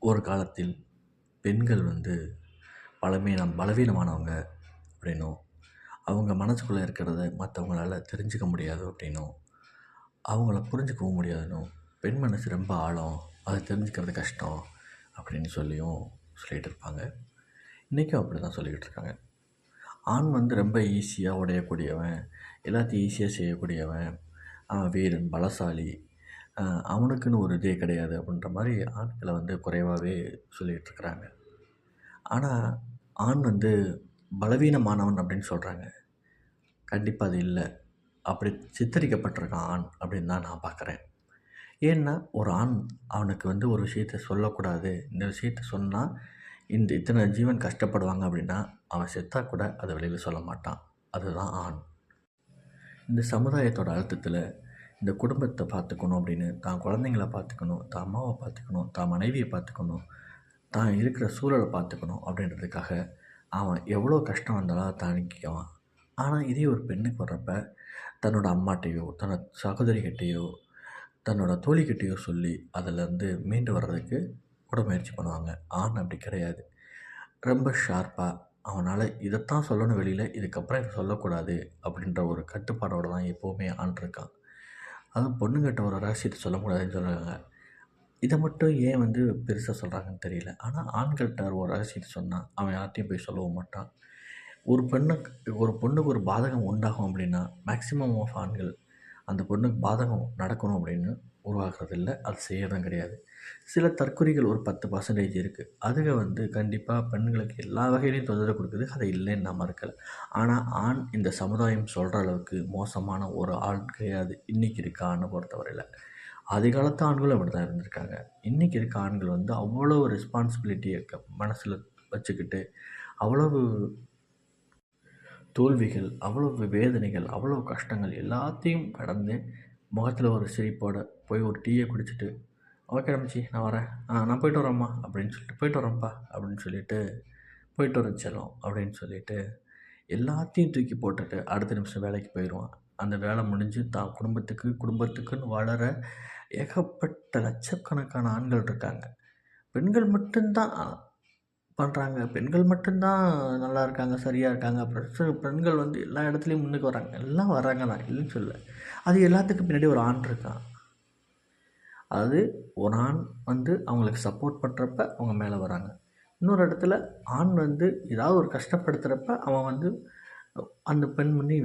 ஒரு காலத்தில் பெண்கள் வந்து பலவீனமானவங்க அப்படின்னும், அவங்க மனசுக்குள்ளே இருக்கிறத மற்றவங்களால தெரிஞ்சுக்க முடியாது அப்படின்னும், அவங்கள புரிஞ்சுக்கவும் முடியாதுன்னும், பெண் மனசு ரொம்ப ஆழம், அதை தெரிஞ்சுக்கிறது கஷ்டம் அப்படின்னு சொல்லிட்டு இருப்பாங்க. இன்றைக்கும் அப்படி தான் சொல்லிக்கிட்டு இருக்காங்க. ஆண் வந்து ரொம்ப ஈஸியாக உடையக்கூடியவன், எல்லாத்தையும் ஈஸியாக செய்யக்கூடியவன், அவன் வீரன், பலசாலி, அவனுக்குன்னு ஒரு இதே கிடையாது அப்படின்ற மாதிரி ஆண்களை வந்து குறைவாகவே சொல்லிகிட்ருக்குறாங்க. ஆனால் ஆண் வந்து பலவீனமானவன் அப்படின்னு சொல்கிறாங்க. கண்டிப்பாக அது இல்லை. அப்படி சித்தரிக்கப்பட்டிருக்கான் ஆண் அப்படின்னு தான் நான் பார்க்குறேன். ஏன்னா ஒரு ஆண் அவனுக்கு வந்து ஒரு விஷயத்த சொல்லக்கூடாது, இந்த விஷயத்த சொன்னால் இத்தனை ஜீவன் கஷ்டப்படுவாங்க அப்படின்னா அவன் செத்தா கூட அதை வெளியில் சொல்ல மாட்டான். அதுதான் ஆண். இந்த சமுதாயத்தோட அழுத்தத்தில் இந்த குடும்பத்தை பார்த்துக்கணும் அப்படின்னு, தான் குழந்தைங்கள பார்த்துக்கணும், தான் அம்மாவை பார்த்துக்கணும், தான் மனைவியை பார்த்துக்கணும், தான் இருக்கிற சூழலை பார்த்துக்கணும் அப்படின்றதுக்காக அவன் எவ்வளோ கஷ்டம் வந்தாலும் தாங்கிக்குவான். ஆனால் இதே ஒரு பெண்ணுக்கு வர்றப்ப தன்னோட அம்மாட்டையோ, தன்னோட சகோதரிகிட்டேயோ, தன்னோட தோழிகிட்டேயோ சொல்லி அதிலேருந்து மீண்டு வர்றதுக்கு கூட முயற்சி பண்ணுவாங்க. ஆண் அப்படி கிடையாது. ரொம்ப ஷார்ப்பாக அவனால் இதைத்தான் சொல்லணும் வெளியில், இதுக்கப்புறம் இதை சொல்லக்கூடாது அப்படின்ற ஒரு கட்டுப்பாடோடு தான் எப்போவுமே ஆண் இருக்கான். அதுவும் பொண்ணுங்கிட்ட ஒரு ரகசியத்தை சொல்லக்கூடாதுன்னு சொல்கிறாங்க. இதை மட்டும் ஏன் வந்து பெருசாக சொல்கிறாங்கன்னு தெரியல. ஆனால் ஆண்கள்கிட்ட ஒரு ரகசியத்தை சொன்னால் அவன் யார்கிட்டையும் போய் சொல்லவும் மாட்டான். ஒரு பொண்ணுக்கு ஒரு பாதகம் உண்டாகும் அப்படின்னா மேக்ஸிமம் ஆஃப் ஆண்கள் அந்த பொண்ணுக்கு பாதகம் நடக்கணும் அப்படின்னு உருவாக்குறதில்ல, அது செய்யறதும் கிடையாது. சில தற்குறிகள் ஒரு 10% இருக்குது. அதுக வந்து கண்டிப்பாக பெண்களுக்கு எல்லா வகையிலையும் தொந்தரவு கொடுக்குது. அதை இல்லைன்னு நான் மறுக்கலை. ஆனால் ஆண் இந்த சமுதாயம் சொல்கிற அளவுக்கு மோசமான ஒரு ஆள் கிடையாது இன்றைக்கி இருக்க ஆணை பொறுத்தவரையில். ஆதிகாலத்து ஆண்களும் அப்படி தான் இருந்திருக்காங்க. இன்றைக்கி இருக்க ஆண்கள் வந்து அவ்வளோ ரெஸ்பான்சிபிலிட்டியை மனசில் வச்சுக்கிட்டு, அவ்வளவு தோல்விகள், அவ்வளவு வேதனைகள், அவ்வளோ கஷ்டங்கள் எல்லாத்தையும் கடந்து முகத்தில் ஒரு சிரிப்போட போய் ஒரு டீயை குடிச்சிட்டு, "ஓகே தங்கச்சி நான் வரேன். நான் போயிட்டு வரேம்மா" அப்படின்னு சொல்லிட்டு, "போயிட்டு வரேன்ப்பா" அப்படின்னு சொல்லிட்டு, "போயிட்டு வரேன் செல்லம்" அப்படின்னு சொல்லிட்டு எல்லாத்தையும் தூக்கி போட்டுட்டு அடுத்த நிமிஷம் வேலைக்கு போயிடுவான். அந்த வேலை முடிஞ்சு தான் குடும்பத்துக்குன்னு வளர ஏகப்பட்ட லட்சக்கணக்கான ஆண்கள் இருக்காங்க. பெண்கள் மட்டும்தான் பண்ணுறாங்க. பெண்கள் மட்டும்தான் நல்லா இருக்காங்க, சரியாக இருக்காங்க. பெண்கள் வந்து எல்லா இடத்துலையும் முன்னுக்கு வராங்க. எல்லாம் வராங்க தான், இல்லைன்னு சொல்லல. அது எல்லாத்துக்கும் பின்னாடி ஒரு ஆண் இருக்கான். அதாவது ஒரு ஆண் வந்து அவங்களுக்கு சப்போர்ட் பண்ணுறப்ப அவங்க மேலே வராங்க. இன்னொரு இடத்துல ஆண் வந்து ஏதாவது ஒரு கஷ்டப்படுத்துகிறப்ப அவன் வந்து அந்த பெண் பண்ணி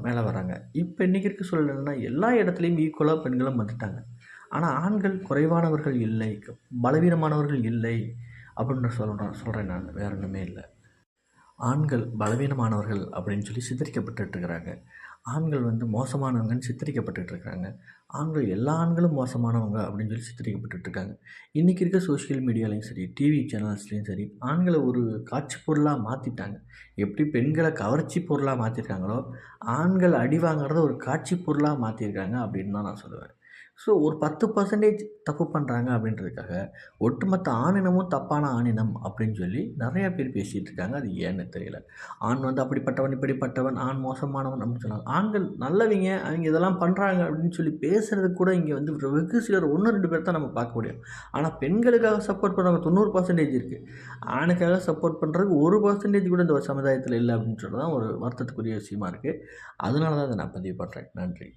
மேலே வராங்க. இப்போ இன்றைக்கி இருக்க சூழல் என்னன்னா எல்லா இடத்துலையும் ஈக்குவலாக பெண்களும் வந்துட்டாங்க. ஆனால் ஆண்கள் குறைவானவர்கள் இல்லை, பலவீனமானவர்கள் இல்லை அப்படின்னு சொல்கிறேன் நான். வேறு ஒன்றுமே இல்லை. ஆண்கள் பலவீனமானவர்கள் அப்படின்னு சொல்லி சித்தரிக்கப்பட்டுருக்கிறாங்க. ஆண்கள் வந்து மோசமானவங்கன்னு சித்தரிக்கப்பட்டுருக்காங்க. எல்லா ஆண்களும் மோசமானவங்க அப்படின்னு சொல்லி சித்தரிக்கப்பட்டுருக்காங்க. இன்றைக்கி இருக்க சோஷியல் மீடியாலையும் சரி, டிவி சேனல்ஸ்லேயும் சரி, ஆண்களை ஒரு காட்சி பொருளாக மாற்றிட்டாங்க. எப்படி பெண்களை கவர்ச்சி பொருளாக மாற்றிருக்காங்களோ, ஆண்கள் அடி வாங்குறத ஒரு காட்சி பொருளாக மாற்றிருக்காங்க அப்படின்னு தான் நான் சொல்லுவேன். ஸோ ஒரு 10% தப்பு பண்ணுறாங்க அப்படின்றதுக்காக, ஒட்டுமொத்த ஆணினமும் தப்பான ஆணினம் அப்படின்னு சொல்லி நிறையா பேர் பேசிகிட்டு இருக்காங்க. அது ஏன்னு தெரியல. ஆண் வந்து அப்படிப்பட்டவன், இப்படிப்பட்டவன், ஆண் மோசமானவன் அப்படின்னு சொன்னாங்க. ஆண்கள் நல்லவங்க, அவங்க இதெல்லாம் பண்ணுறாங்க அப்படின்னு சொல்லி பேசுகிறதுக்கு கூட இங்கே வந்து வெகு சிலர் 1, 2 பேர் தான் நம்ம பார்க்க முடியும். ஆனால் பெண்களுக்காக சப்போர்ட் பண்ணுறவங்க 90% இருக்குது. ஆணுக்காக சப்போர்ட் பண்ணுறதுக்கு 1% கூட இந்த சமுதாயத்தில் இல்லை அப்படின்னு சொல்கிறது தான் ஒரு வருத்தத்துக்குரிய விஷயமா இருக்குது. அதனால தான் அதை நான் பதிவு பண்ணுறேன். நன்றி.